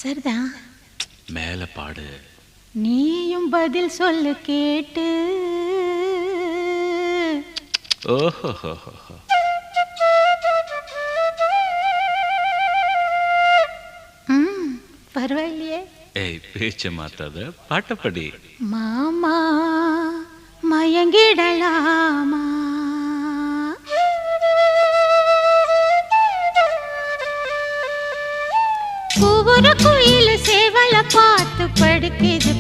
சரிதான். மேல பாடு. நீயும் பதில் சொல்லு கேட்டு. ஓஹோ. பரவாயில்லையே. ஏய், பேச்ச மாத்தாத, பாட்டப்படி. மாமா மயங்கிடலாமா? ஒவ்வொரு குயில் சேவல பார்த்து படுக்குது